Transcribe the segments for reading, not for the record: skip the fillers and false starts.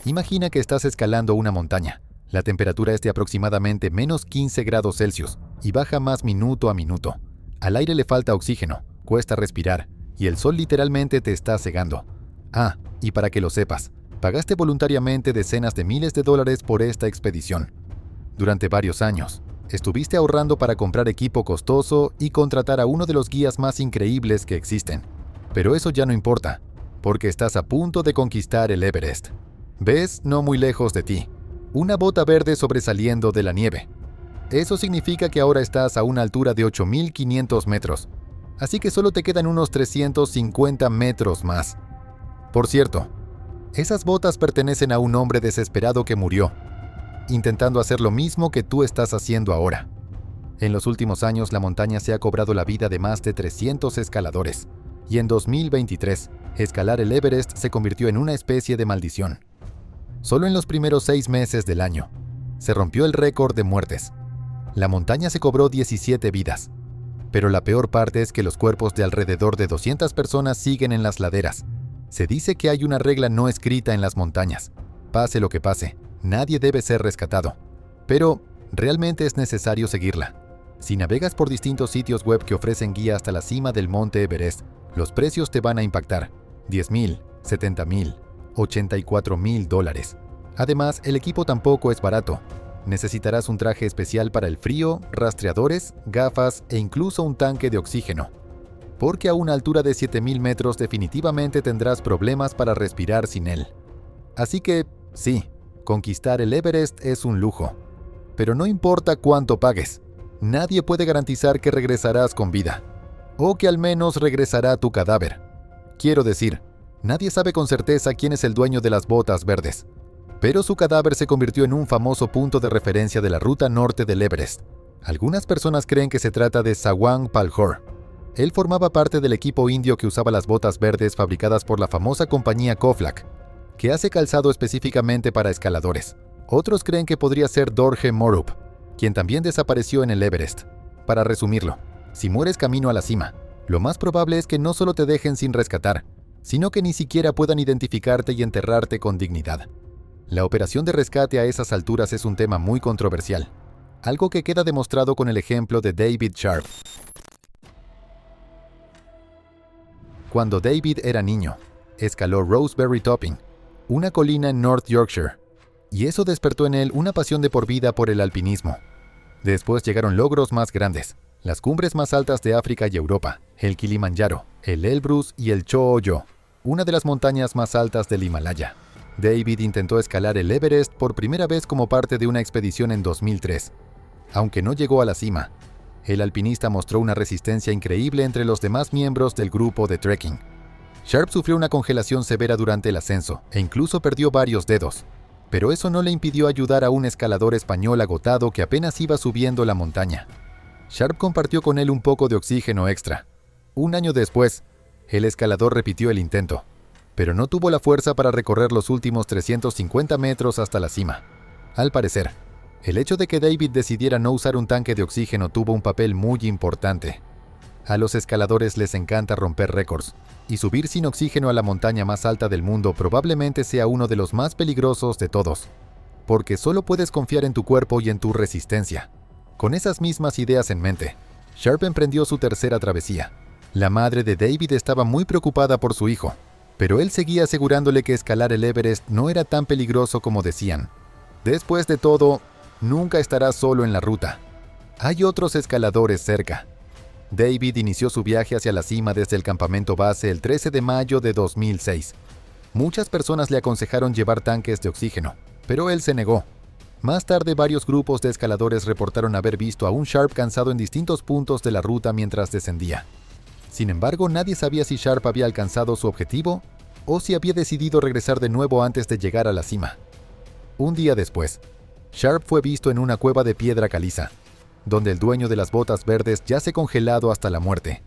Imagina que estás escalando una montaña. La temperatura es de aproximadamente menos 15 grados Celsius y baja más minuto a minuto. Al aire le falta oxígeno, cuesta respirar y el sol literalmente te está cegando. Ah, y para que lo sepas, pagaste voluntariamente decenas de miles de dólares por esta expedición. Durante varios años, estuviste ahorrando para comprar equipo costoso y contratar a uno de los guías más increíbles que existen. Pero eso ya no importa, porque estás a punto de conquistar el Everest. ¿Ves, no muy lejos de ti, una bota verde sobresaliendo de la nieve? Eso significa que ahora estás a una altura de 8.500 metros, así que solo te quedan unos 350 metros más. Por cierto, esas botas pertenecen a un hombre desesperado que murió, intentando hacer lo mismo que tú estás haciendo ahora. En los últimos años, la montaña se ha cobrado la vida de más de 300 escaladores, y en 2023, escalar el Everest se convirtió en una especie de maldición. Solo en los primeros 6 meses del año, se rompió el récord de muertes. La montaña se cobró 17 vidas. Pero la peor parte es que los cuerpos de alrededor de 200 personas siguen en las laderas. Se dice que hay una regla no escrita en las montañas. Pase lo que pase, nadie debe ser rescatado. Pero realmente es necesario seguirla. Si navegas por distintos sitios web que ofrecen guía hasta la cima del monte Everest, los precios te van a impactar. $10,000, $70,000, $84,000. Además, el equipo tampoco es barato. Necesitarás un traje especial para el frío, rastreadores, gafas e incluso un tanque de oxígeno. Porque a una altura de 7,000 metros definitivamente tendrás problemas para respirar sin él. Así que, sí, conquistar el Everest es un lujo. Pero no importa cuánto pagues, nadie puede garantizar que regresarás con vida. O que al menos regresará tu cadáver. Quiero decir, nadie sabe con certeza quién es el dueño de las botas verdes. Pero su cadáver se convirtió en un famoso punto de referencia de la ruta norte del Everest. Algunas personas creen que se trata de Sawang Palhor. Él formaba parte del equipo indio que usaba las botas verdes fabricadas por la famosa compañía Koflak, que hace calzado específicamente para escaladores. Otros creen que podría ser Dorje Morup, quien también desapareció en el Everest. Para resumirlo, si mueres camino a la cima, lo más probable es que no solo te dejen sin rescatar, sino que ni siquiera puedan identificarte y enterrarte con dignidad. La operación de rescate a esas alturas es un tema muy controversial, algo que queda demostrado con el ejemplo de David Sharp. Cuando David era niño, escaló Roseberry Topping, una colina en North Yorkshire, y eso despertó en él una pasión de por vida por el alpinismo. Después llegaron logros más grandes, las cumbres más altas de África y Europa, el Kilimanjaro, el Elbrus y el Cho Oyo, una de las montañas más altas del Himalaya. David intentó escalar el Everest por primera vez como parte de una expedición en 2003. Aunque no llegó a la cima, el alpinista mostró una resistencia increíble entre los demás miembros del grupo de trekking. Sharp sufrió una congelación severa durante el ascenso e incluso perdió varios dedos, pero eso no le impidió ayudar a un escalador español agotado que apenas iba subiendo la montaña. Sharp compartió con él un poco de oxígeno extra. Un año después, el escalador repitió el intento, pero no tuvo la fuerza para recorrer los últimos 350 metros hasta la cima. Al parecer, el hecho de que David decidiera no usar un tanque de oxígeno tuvo un papel muy importante. A los escaladores les encanta romper récords, y subir sin oxígeno a la montaña más alta del mundo probablemente sea uno de los más peligrosos de todos, porque solo puedes confiar en tu cuerpo y en tu resistencia. Con esas mismas ideas en mente, Sharp emprendió su tercera travesía. La madre de David estaba muy preocupada por su hijo, pero él seguía asegurándole que escalar el Everest no era tan peligroso como decían. Después de todo, nunca estarás solo en la ruta. Hay otros escaladores cerca. David inició su viaje hacia la cima desde el campamento base el 13 de mayo de 2006. Muchas personas le aconsejaron llevar tanques de oxígeno, pero él se negó. Más tarde, varios grupos de escaladores reportaron haber visto a un Sharp cansado en distintos puntos de la ruta mientras descendía. Sin embargo, nadie sabía si Sharp había alcanzado su objetivo o si había decidido regresar de nuevo antes de llegar a la cima. Un día después, Sharp fue visto en una cueva de piedra caliza, donde el dueño de las botas verdes yace congelado hasta la muerte.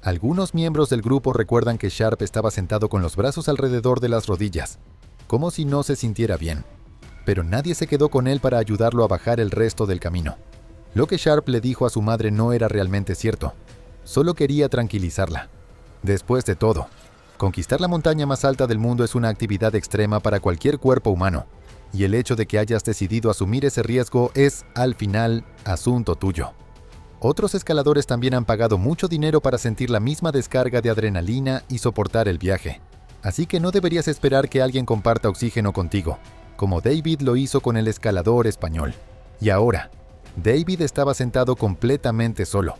Algunos miembros del grupo recuerdan que Sharp estaba sentado con los brazos alrededor de las rodillas, como si no se sintiera bien, pero nadie se quedó con él para ayudarlo a bajar el resto del camino. Lo que Sharp le dijo a su madre no era realmente cierto, solo quería tranquilizarla. Después de todo, Conquistar la montaña más alta del mundo es una actividad extrema para cualquier cuerpo humano, y el hecho de que hayas decidido asumir ese riesgo es, al final, asunto tuyo. Otros escaladores también han pagado mucho dinero para sentir la misma descarga de adrenalina y soportar el viaje. Así que no deberías esperar que alguien comparta oxígeno contigo, como David lo hizo con el escalador español. Y ahora, David estaba sentado completamente solo,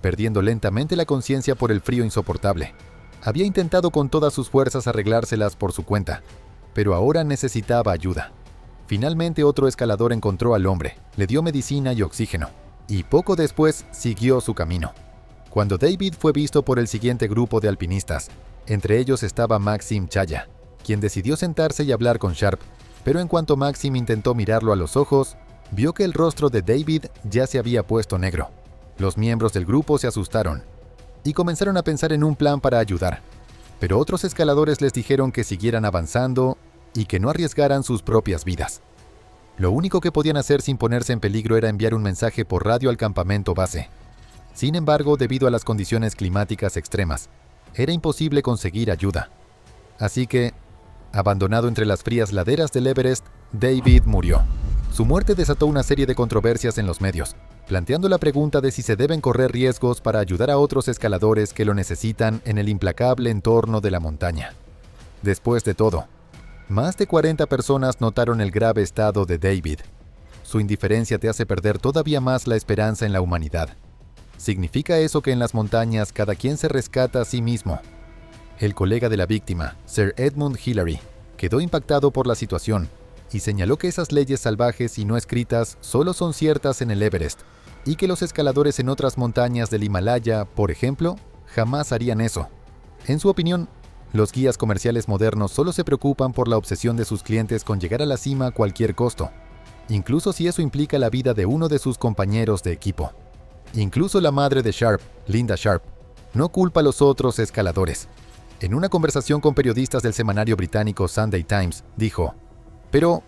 perdiendo lentamente la conciencia por el frío insoportable. Había intentado con todas sus fuerzas arreglárselas por su cuenta, pero ahora necesitaba ayuda. Finalmente otro escalador encontró al hombre, le dio medicina y oxígeno, y poco después siguió su camino. Cuando David fue visto por el siguiente grupo de alpinistas, entre ellos estaba Maxim Chaya, quien decidió sentarse y hablar con Sharp, pero en cuanto Maxim intentó mirarlo a los ojos, vio que el rostro de David ya se había puesto negro. Los miembros del grupo se asustaron y comenzaron a pensar en un plan para ayudar, pero otros escaladores les dijeron que siguieran avanzando y que no arriesgaran sus propias vidas. Lo único que podían hacer sin ponerse en peligro era enviar un mensaje por radio al campamento base. Sin embargo, debido a las condiciones climáticas extremas, era imposible conseguir ayuda. Así que, abandonado entre las frías laderas del Everest, David murió. Su muerte desató una serie de controversias en los medios, planteando la pregunta de si se deben correr riesgos para ayudar a otros escaladores que lo necesitan en el implacable entorno de la montaña. Después de todo, más de 40 personas notaron el grave estado de David. Su indiferencia te hace perder todavía más la esperanza en la humanidad. ¿Significa eso que en las montañas cada quien se rescata a sí mismo? El colega de la víctima, Sir Edmund Hillary, quedó impactado por la situación y señaló que esas leyes salvajes y no escritas solo son ciertas en el Everest y que los escaladores en otras montañas del Himalaya, por ejemplo, jamás harían eso. En su opinión, los guías comerciales modernos solo se preocupan por la obsesión de sus clientes con llegar a la cima a cualquier costo, incluso si eso implica la vida de uno de sus compañeros de equipo. Incluso la madre de Sharp, Linda Sharp, no culpa a los otros escaladores. En una conversación con periodistas del semanario británico Sunday Times, dijo: «Pero,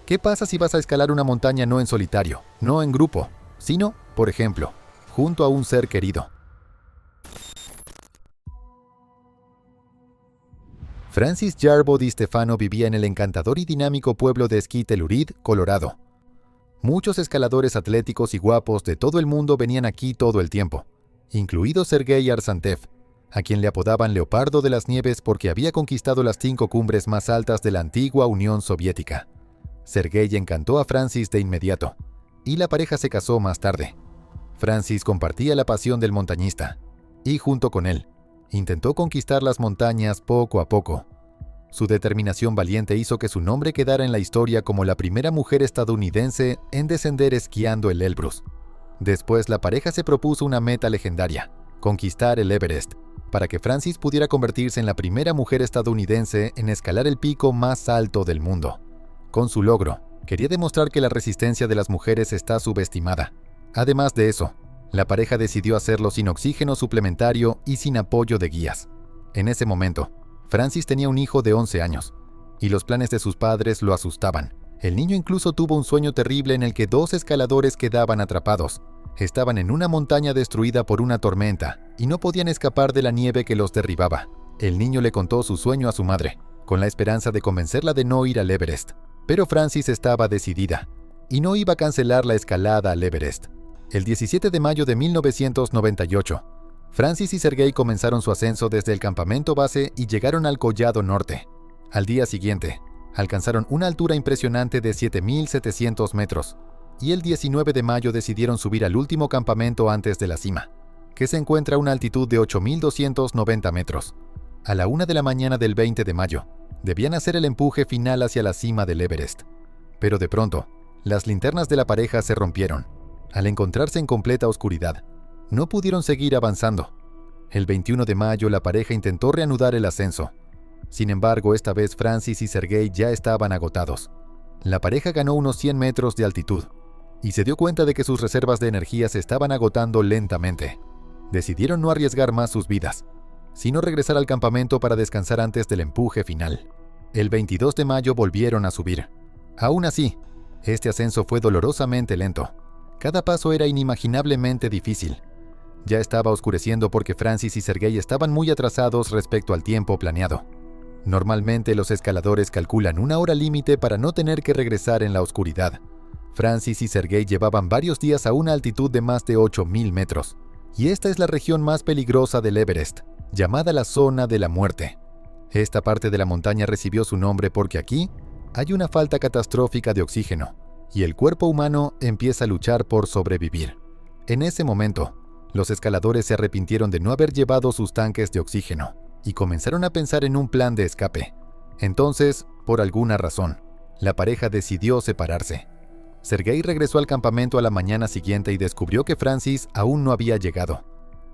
¿qué pasa si vas a escalar una montaña no en solitario, no en grupo, sino, por ejemplo, junto a un ser querido?» Francis Jarbo Di Stefano vivía en el encantador y dinámico pueblo de esquí Telluride, Colorado. Muchos escaladores atléticos y guapos de todo el mundo venían aquí todo el tiempo, incluido Sergei Arsantev, a quien le apodaban Leopardo de las Nieves porque había conquistado las 5 cumbres más altas de la antigua Unión Soviética. Sergei encantó a Francis de inmediato, y la pareja se casó más tarde. Francis compartía la pasión del montañista, y junto con él, intentó conquistar las montañas poco a poco. Su determinación valiente hizo que su nombre quedara en la historia como la primera mujer estadounidense en descender esquiando el Elbrus. Después la pareja se propuso una meta legendaria: conquistar el Everest, para que Francis pudiera convertirse en la primera mujer estadounidense en escalar el pico más alto del mundo. Con su logro, quería demostrar que la resistencia de las mujeres está subestimada. Además de eso, la pareja decidió hacerlo sin oxígeno suplementario y sin apoyo de guías. En ese momento, Francis tenía un hijo de 11 años, y los planes de sus padres lo asustaban. El niño incluso tuvo un sueño terrible en el que 2 escaladores quedaban atrapados. Estaban en una montaña destruida por una tormenta y no podían escapar de la nieve que los derribaba. El niño le contó su sueño a su madre, con la esperanza de convencerla de no ir al Everest. Pero Francis estaba decidida, y no iba a cancelar la escalada al Everest. El 17 de mayo de 1998, Francis y Sergei comenzaron su ascenso desde el campamento base y llegaron al Collado Norte. Al día siguiente, alcanzaron una altura impresionante de 7.700 metros, y el 19 de mayo decidieron subir al último campamento antes de la cima, que se encuentra a una altitud de 8.290 metros. A la 1 de la mañana del 20 de mayo, debían hacer el empuje final hacia la cima del Everest. Pero de pronto, las linternas de la pareja se rompieron. Al encontrarse en completa oscuridad, no pudieron seguir avanzando. El 21 de mayo la pareja intentó reanudar el ascenso. Sin embargo, esta vez Francis y Sergei ya estaban agotados. La pareja ganó unos 100 metros de altitud y se dio cuenta de que sus reservas de energía se estaban agotando lentamente. Decidieron no arriesgar más sus vidas, sino regresar al campamento para descansar antes del empuje final. El 22 de mayo volvieron a subir. Aún así, este ascenso fue dolorosamente lento. Cada paso era inimaginablemente difícil. Ya estaba oscureciendo porque Francis y Sergei estaban muy atrasados respecto al tiempo planeado. Normalmente los escaladores calculan una hora límite para no tener que regresar en la oscuridad. Francis y Sergei llevaban varios días a una altitud de más de 8,000 metros. Y esta es la región más peligrosa del Everest, llamada la Zona de la Muerte. Esta parte de la montaña recibió su nombre porque aquí hay una falta catastrófica de oxígeno, y el cuerpo humano empieza a luchar por sobrevivir. En ese momento, los escaladores se arrepintieron de no haber llevado sus tanques de oxígeno, y comenzaron a pensar en un plan de escape. Entonces, por alguna razón, la pareja decidió separarse. Sergei regresó al campamento a la mañana siguiente y descubrió que Francis aún no había llegado.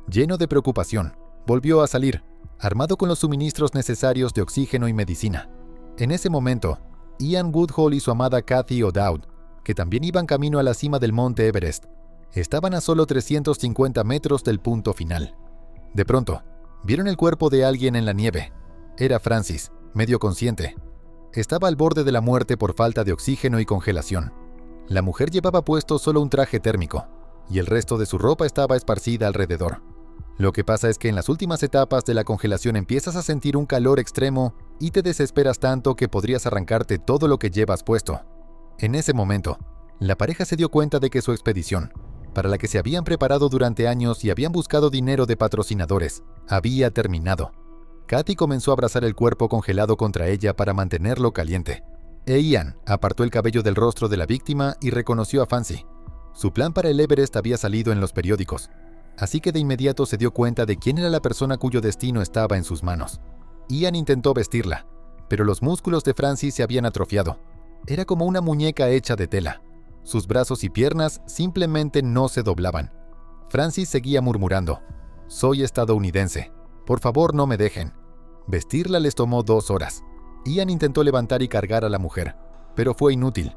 Lleno de preocupación, volvió a salir, armado con los suministros necesarios de oxígeno y medicina. En ese momento, Ian Woodhull y su amada Kathy O'Dowd, que también iban camino a la cima del monte Everest, estaban a solo 350 metros del punto final. De pronto, vieron el cuerpo de alguien en la nieve. Era Francis, medio consciente. Estaba al borde de la muerte por falta de oxígeno y congelación. La mujer llevaba puesto solo un traje térmico, y el resto de su ropa estaba esparcida alrededor. Lo que pasa es que en las últimas etapas de la congelación empiezas a sentir un calor extremo y te desesperas tanto que podrías arrancarte todo lo que llevas puesto. En ese momento, la pareja se dio cuenta de que su expedición, para la que se habían preparado durante años y habían buscado dinero de patrocinadores, había terminado. Kathy comenzó a abrazar el cuerpo congelado contra ella para mantenerlo caliente. Ian apartó el cabello del rostro de la víctima y reconoció a Fancy. Su plan para el Everest había salido en los periódicos, así que de inmediato se dio cuenta de quién era la persona cuyo destino estaba en sus manos. Ian intentó vestirla, pero los músculos de Francis se habían atrofiado. Era como una muñeca hecha de tela. Sus brazos y piernas simplemente no se doblaban. Francis seguía murmurando: «Soy estadounidense. Por favor, no me dejen». Vestirla les tomó 2 horas. Ian intentó levantar y cargar a la mujer, pero fue inútil.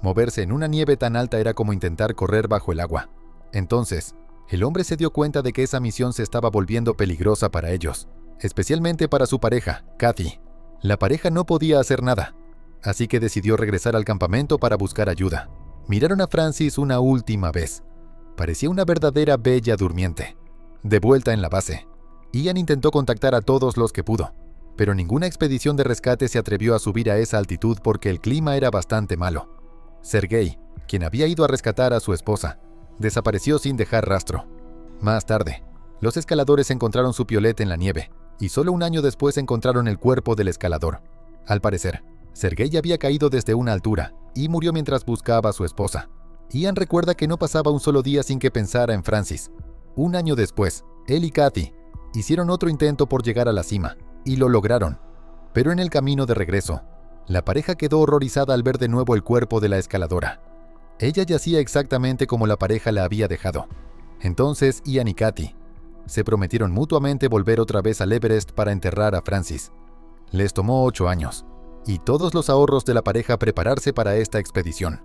Moverse en una nieve tan alta era como intentar correr bajo el agua. Entonces, el hombre se dio cuenta de que esa misión se estaba volviendo peligrosa para ellos, especialmente para su pareja, Kathy. La pareja no podía hacer nada, así que decidió regresar al campamento para buscar ayuda. Miraron a Francis una última vez. Parecía una verdadera bella durmiente. De vuelta en la base, Ian intentó contactar a todos los que pudo, pero ninguna expedición de rescate se atrevió a subir a esa altitud porque el clima era bastante malo. Sergei, quien había ido a rescatar a su esposa, desapareció sin dejar rastro. Más tarde, los escaladores encontraron su piolet en la nieve, y solo un año después encontraron el cuerpo del escalador. Al parecer, Sergei había caído desde una altura y murió mientras buscaba a su esposa. Ian recuerda que no pasaba un solo día sin que pensara en Francis. Un año después, él y Kathy hicieron otro intento por llegar a la cima, y lo lograron. Pero en el camino de regreso, la pareja quedó horrorizada al ver de nuevo el cuerpo de la escaladora. Ella yacía exactamente como la pareja la había dejado. Entonces Ian y Kathy se prometieron mutuamente volver otra vez al Everest para enterrar a Francis. Les tomó 8 años, y todos los ahorros de la pareja prepararse para esta expedición.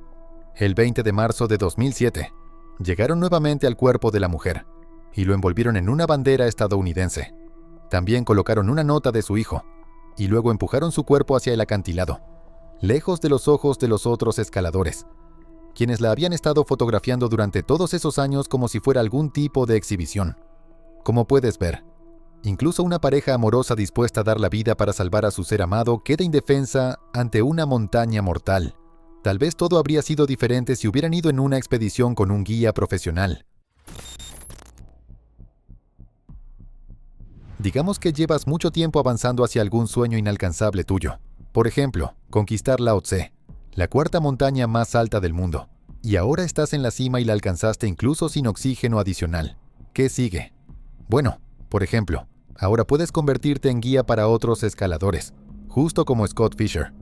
El 20 de marzo de 2007, llegaron nuevamente al cuerpo de la mujer, y lo envolvieron en una bandera estadounidense. También colocaron una nota de su hijo, y luego empujaron su cuerpo hacia el acantilado, lejos de los ojos de los otros escaladores, quienes la habían estado fotografiando durante todos esos años como si fuera algún tipo de exhibición. Como puedes ver, incluso una pareja amorosa dispuesta a dar la vida para salvar a su ser amado queda indefensa ante una montaña mortal. Tal vez todo habría sido diferente si hubieran ido en una expedición con un guía profesional. Digamos que llevas mucho tiempo avanzando hacia algún sueño inalcanzable tuyo. Por ejemplo, conquistar Lao Tse, la 4ª montaña más alta del mundo. Y ahora estás en la cima y la alcanzaste incluso sin oxígeno adicional. ¿Qué sigue? Bueno, por ejemplo, ahora puedes convertirte en guía para otros escaladores, justo como Scott Fisher.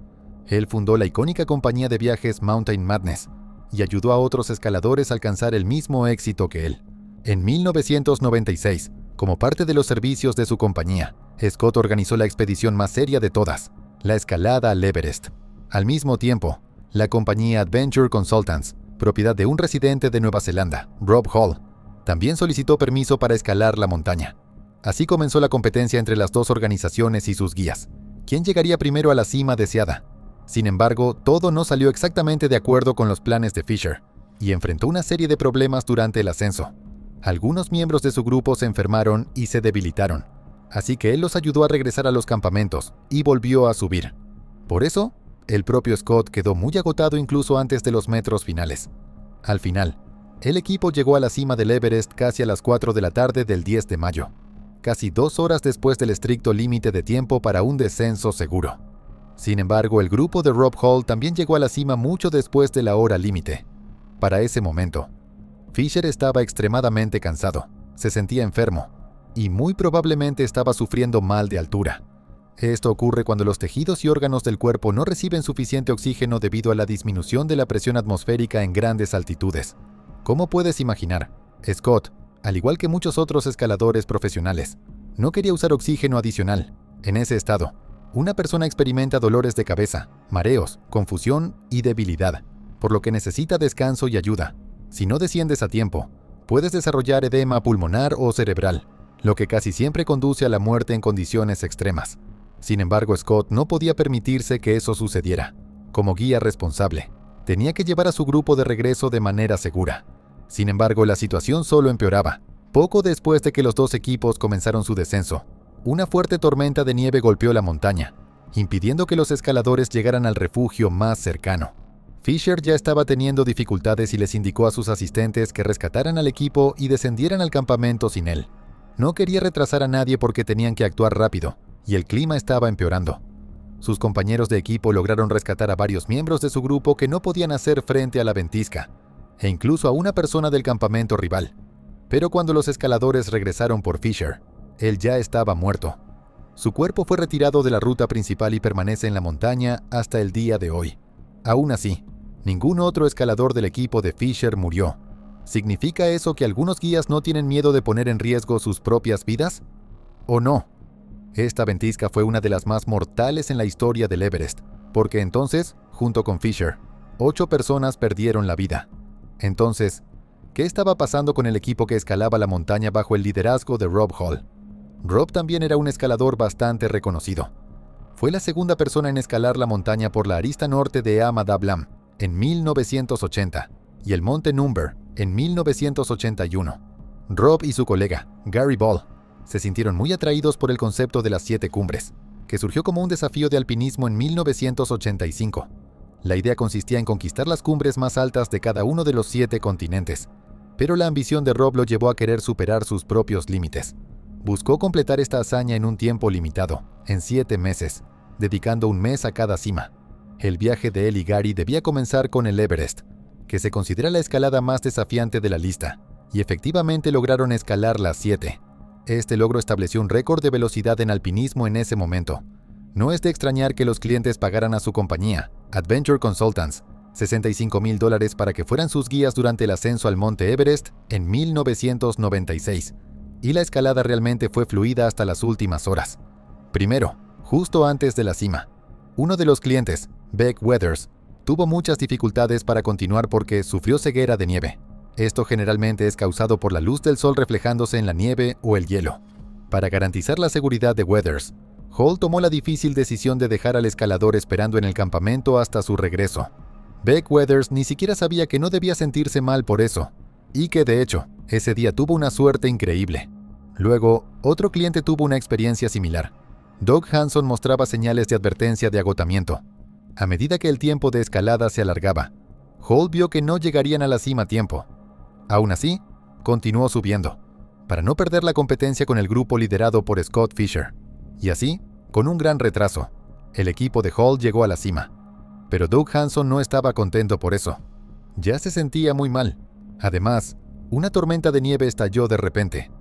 Él fundó la icónica compañía de viajes Mountain Madness y ayudó a otros escaladores a alcanzar el mismo éxito que él. En 1996, como parte de los servicios de su compañía, Scott organizó la expedición más seria de todas, la escalada al Everest. Al mismo tiempo, la compañía Adventure Consultants, propiedad de un residente de Nueva Zelanda, Rob Hall, también solicitó permiso para escalar la montaña. Así comenzó la competencia entre las dos organizaciones y sus guías. ¿Quién llegaría primero a la cima deseada? Sin embargo, todo no salió exactamente de acuerdo con los planes de Fisher, y enfrentó una serie de problemas durante el ascenso. Algunos miembros de su grupo se enfermaron y se debilitaron, así que él los ayudó a regresar a los campamentos y volvió a subir. Por eso, el propio Scott quedó muy agotado incluso antes de los metros finales. Al final, el equipo llegó a la cima del Everest casi a las 4 de la tarde del 10 de mayo, casi 2 horas después del estricto límite de tiempo para un descenso seguro. Sin embargo, el grupo de Rob Hall también llegó a la cima mucho después de la hora límite. Para ese momento, Fisher estaba extremadamente cansado, se sentía enfermo y muy probablemente estaba sufriendo mal de altura. Esto ocurre cuando los tejidos y órganos del cuerpo no reciben suficiente oxígeno debido a la disminución de la presión atmosférica en grandes altitudes. Como puedes imaginar, Scott, al igual que muchos otros escaladores profesionales, no quería usar oxígeno adicional. En ese estado, una persona experimenta dolores de cabeza, mareos, confusión y debilidad, por lo que necesita descanso y ayuda. Si no desciendes a tiempo, puedes desarrollar edema pulmonar o cerebral, lo que casi siempre conduce a la muerte en condiciones extremas. Sin embargo, Scott no podía permitirse que eso sucediera. Como guía responsable, tenía que llevar a su grupo de regreso de manera segura. Sin embargo, la situación solo empeoraba. Poco después de que los dos equipos comenzaron su descenso, una fuerte tormenta de nieve golpeó la montaña, impidiendo que los escaladores llegaran al refugio más cercano. Fisher ya estaba teniendo dificultades y les indicó a sus asistentes que rescataran al equipo y descendieran al campamento sin él. No quería retrasar a nadie porque tenían que actuar rápido, y el clima estaba empeorando. Sus compañeros de equipo lograron rescatar a varios miembros de su grupo que no podían hacer frente a la ventisca, e incluso a una persona del campamento rival. Pero cuando los escaladores regresaron por Fisher, él ya estaba muerto. Su cuerpo fue retirado de la ruta principal y permanece en la montaña hasta el día de hoy. Aún así, ningún otro escalador del equipo de Fisher murió. ¿Significa eso que algunos guías no tienen miedo de poner en riesgo sus propias vidas? ¿O no? Esta ventisca fue una de las más mortales en la historia del Everest, porque entonces, junto con Fisher, 8 personas perdieron la vida. Entonces, ¿qué estaba pasando con el equipo que escalaba la montaña bajo el liderazgo de Rob Hall? Rob también era un escalador bastante reconocido. Fue la segunda persona en escalar la montaña por la arista norte de Ama Dablam en 1980 y el monte Number en 1981. Rob y su colega, Gary Ball, se sintieron muy atraídos por el concepto de las 7 cumbres, que surgió como un desafío de alpinismo en 1985. La idea consistía en conquistar las cumbres más altas de cada uno de los 7 continentes, pero la ambición de Rob lo llevó a querer superar sus propios límites. Buscó completar esta hazaña en un tiempo limitado, en 7 meses, dedicando un mes a cada cima. El viaje de él y Gary debía comenzar con el Everest, que se considera la escalada más desafiante de la lista, y efectivamente lograron escalar las 7. Este logro estableció un récord de velocidad en alpinismo en ese momento. No es de extrañar que los clientes pagaran a su compañía, Adventure Consultants, $65,000 para que fueran sus guías durante el ascenso al monte Everest en 1996. Y la escalada realmente fue fluida hasta las últimas horas. Primero, justo antes de la cima, uno de los clientes, Beck Weathers, tuvo muchas dificultades para continuar porque sufrió ceguera de nieve. Esto generalmente es causado por la luz del sol reflejándose en la nieve o el hielo. Para garantizar la seguridad de Weathers, Hall tomó la difícil decisión de dejar al escalador esperando en el campamento hasta su regreso. Beck Weathers ni siquiera sabía que no debía sentirse mal por eso, y que de hecho, ese día tuvo una suerte increíble. Luego, otro cliente tuvo una experiencia similar. Doug Hanson mostraba señales de advertencia de agotamiento. A medida que el tiempo de escalada se alargaba, Hall vio que no llegarían a la cima a tiempo. Aún así, continuó subiendo, para no perder la competencia con el grupo liderado por Scott Fisher. Y así, con un gran retraso, el equipo de Hall llegó a la cima. Pero Doug Hanson no estaba contento por eso. Ya se sentía muy mal. Además, una tormenta de nieve estalló de repente.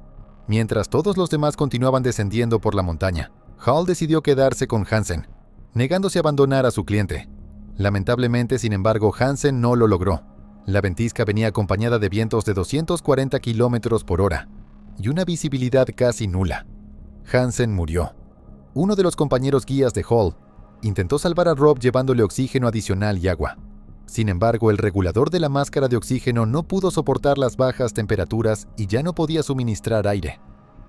Mientras todos los demás continuaban descendiendo por la montaña, Hall decidió quedarse con Hansen, negándose a abandonar a su cliente. Lamentablemente, sin embargo, Hansen no lo logró. La ventisca venía acompañada de vientos de 240 km por hora y una visibilidad casi nula. Hansen murió. Uno de los compañeros guías de Hall intentó salvar a Rob llevándole oxígeno adicional y agua. Sin embargo, el regulador de la máscara de oxígeno no pudo soportar las bajas temperaturas y ya no podía suministrar aire.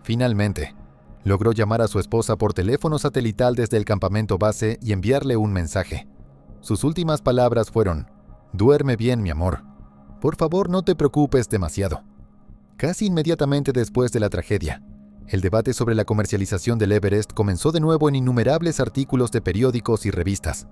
Finalmente, logró llamar a su esposa por teléfono satelital desde el campamento base y enviarle un mensaje. Sus últimas palabras fueron: «Duerme bien, mi amor. Por favor, no te preocupes demasiado». Casi inmediatamente después de la tragedia, el debate sobre la comercialización del Everest comenzó de nuevo en innumerables artículos de periódicos y revistas.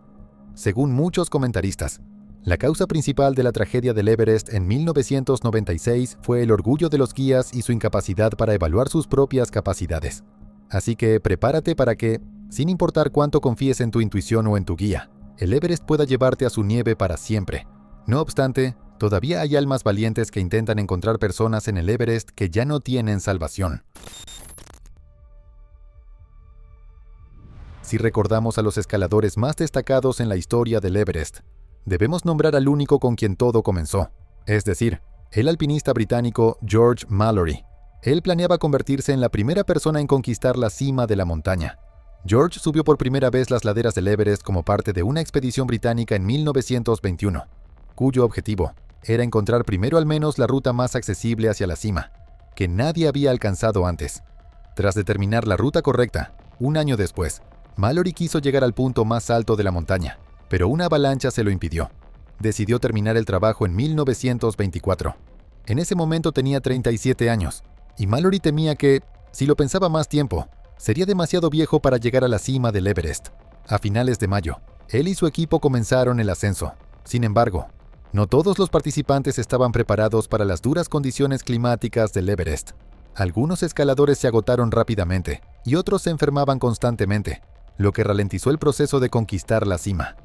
Según muchos comentaristas, la causa principal de la tragedia del Everest en 1996 fue el orgullo de los guías y su incapacidad para evaluar sus propias capacidades. Así que prepárate para que, sin importar cuánto confíes en tu intuición o en tu guía, el Everest pueda llevarte a su nieve para siempre. No obstante, todavía hay almas valientes que intentan encontrar personas en el Everest que ya no tienen salvación. Si recordamos a los escaladores más destacados en la historia del Everest, debemos nombrar al único con quien todo comenzó, es decir, el alpinista británico George Mallory. Él planeaba convertirse en la primera persona en conquistar la cima de la montaña. George subió por primera vez las laderas del Everest como parte de una expedición británica en 1921, cuyo objetivo era encontrar primero al menos la ruta más accesible hacia la cima, que nadie había alcanzado antes. Tras determinar la ruta correcta, un año después, Mallory quiso llegar al punto más alto de la montaña, pero una avalancha se lo impidió. Decidió terminar el trabajo en 1924. En ese momento tenía 37 años, y Mallory temía que, si lo pensaba más tiempo, sería demasiado viejo para llegar a la cima del Everest. A finales de mayo, él y su equipo comenzaron el ascenso. Sin embargo, no todos los participantes estaban preparados para las duras condiciones climáticas del Everest. Algunos escaladores se agotaron rápidamente y otros se enfermaban constantemente, lo que ralentizó el proceso de conquistar la cima.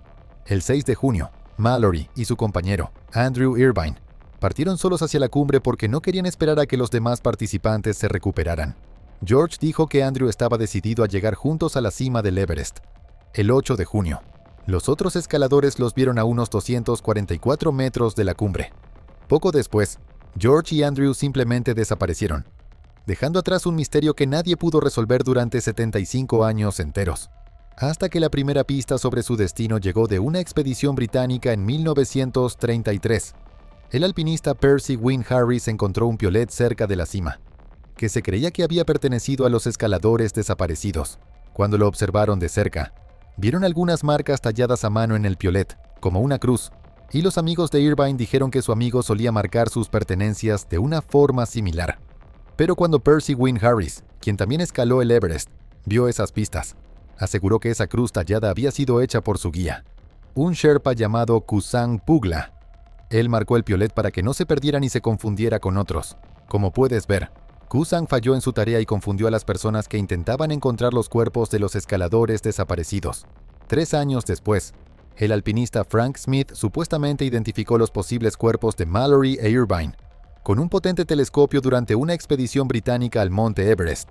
El 6 de junio, Mallory y su compañero, Andrew Irvine, partieron solos hacia la cumbre porque no querían esperar a que los demás participantes se recuperaran. George dijo que Andrew estaba decidido a llegar juntos a la cima del Everest. El 8 de junio, los otros escaladores los vieron a unos 244 metros de la cumbre. Poco después, George y Andrew simplemente desaparecieron, dejando atrás un misterio que nadie pudo resolver durante 75 años enteros, hasta que la primera pista sobre su destino llegó de una expedición británica en 1933. El alpinista Percy Wynne Harris encontró un piolet cerca de la cima, que se creía que había pertenecido a los escaladores desaparecidos. Cuando lo observaron de cerca, vieron algunas marcas talladas a mano en el piolet, como una cruz, y los amigos de Irvine dijeron que su amigo solía marcar sus pertenencias de una forma similar. Pero cuando Percy Wynne Harris, quien también escaló el Everest, vio esas pistas, aseguró que esa cruz tallada había sido hecha por su guía, un Sherpa llamado Kusang Pugla. Él marcó el piolet para que no se perdiera ni se confundiera con otros. Como puedes ver, Kusang falló en su tarea y confundió a las personas que intentaban encontrar los cuerpos de los escaladores desaparecidos. 3 años después, el alpinista Frank Smith supuestamente identificó los posibles cuerpos de Mallory e Irvine con un potente telescopio durante una expedición británica al monte Everest,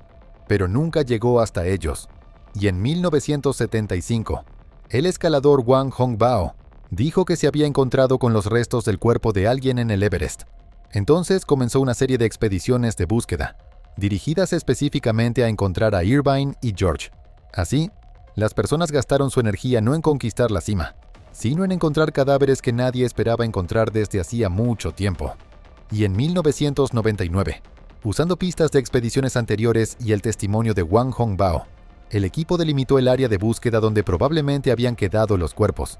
pero nunca llegó hasta ellos. Y en 1975, el escalador Wang Hongbao dijo que se había encontrado con los restos del cuerpo de alguien en el Everest. Entonces comenzó una serie de expediciones de búsqueda, dirigidas específicamente a encontrar a Irvine y George. Así, las personas gastaron su energía no en conquistar la cima, sino en encontrar cadáveres que nadie esperaba encontrar desde hacía mucho tiempo. Y en 1999, usando pistas de expediciones anteriores y el testimonio de Wang Hongbao, el equipo delimitó el área de búsqueda donde probablemente habían quedado los cuerpos.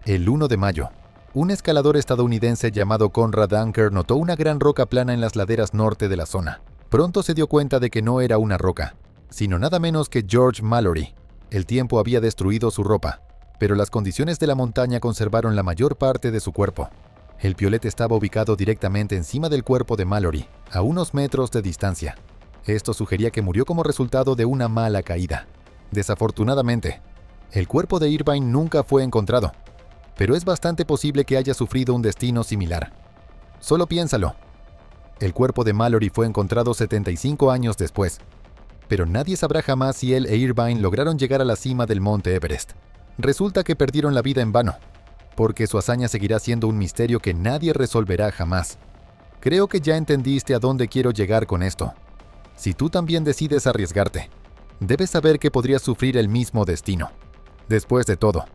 El 1 de mayo, un escalador estadounidense llamado Conrad Anker notó una gran roca plana en las laderas norte de la zona. Pronto se dio cuenta de que no era una roca, sino nada menos que George Mallory. El tiempo había destruido su ropa, pero las condiciones de la montaña conservaron la mayor parte de su cuerpo. El piolet estaba ubicado directamente encima del cuerpo de Mallory, a unos metros de distancia. Esto sugería que murió como resultado de una mala caída. Desafortunadamente, el cuerpo de Irvine nunca fue encontrado, pero es bastante posible que haya sufrido un destino similar. Solo piénsalo. El cuerpo de Mallory fue encontrado 75 años después, pero nadie sabrá jamás si él e Irvine lograron llegar a la cima del monte Everest. Resulta que perdieron la vida en vano, porque su hazaña seguirá siendo un misterio que nadie resolverá jamás. Creo que ya entendiste a dónde quiero llegar con esto. Si tú también decides arriesgarte, debes saber que podrías sufrir el mismo destino. Después de todo,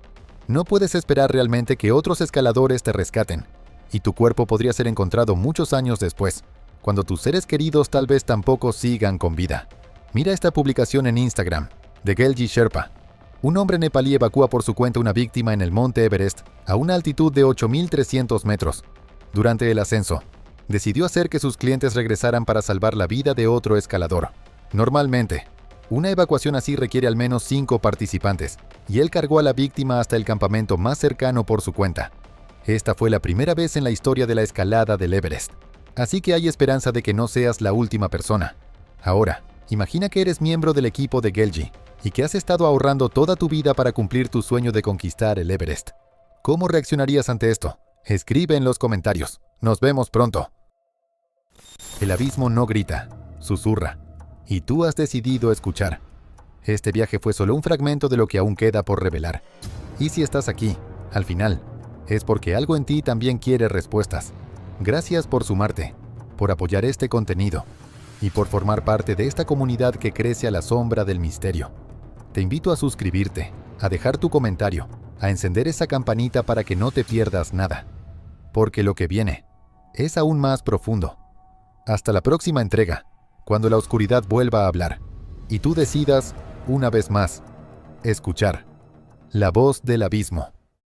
no puedes esperar realmente que otros escaladores te rescaten, y tu cuerpo podría ser encontrado muchos años después, cuando tus seres queridos tal vez tampoco sigan con vida. Mira esta publicación en Instagram, de Gelji Sherpa. Un hombre nepalí evacúa por su cuenta una víctima en el monte Everest a una altitud de 8.300 metros. Durante el ascenso, decidió hacer que sus clientes regresaran para salvar la vida de otro escalador. Normalmente, una evacuación así requiere al menos 5 participantes, y él cargó a la víctima hasta el campamento más cercano por su cuenta. Esta fue la primera vez en la historia de la escalada del Everest. Así que hay esperanza de que no seas la última persona. Ahora, imagina que eres miembro del equipo de Gelji y que has estado ahorrando toda tu vida para cumplir tu sueño de conquistar el Everest. ¿Cómo reaccionarías ante esto? Escribe en los comentarios. Nos vemos pronto. El abismo no grita, susurra, y tú has decidido escuchar. Este viaje fue solo un fragmento de lo que aún queda por revelar. Y si estás aquí, al final, es porque algo en ti también quiere respuestas. Gracias por sumarte, por apoyar este contenido y por formar parte de esta comunidad que crece a la sombra del misterio. Te invito a suscribirte, a dejar tu comentario, a encender esa campanita para que no te pierdas nada. Porque lo que viene es aún más profundo. Hasta la próxima entrega, cuando la oscuridad vuelva a hablar y tú decidas, una vez más, escuchar la voz del abismo.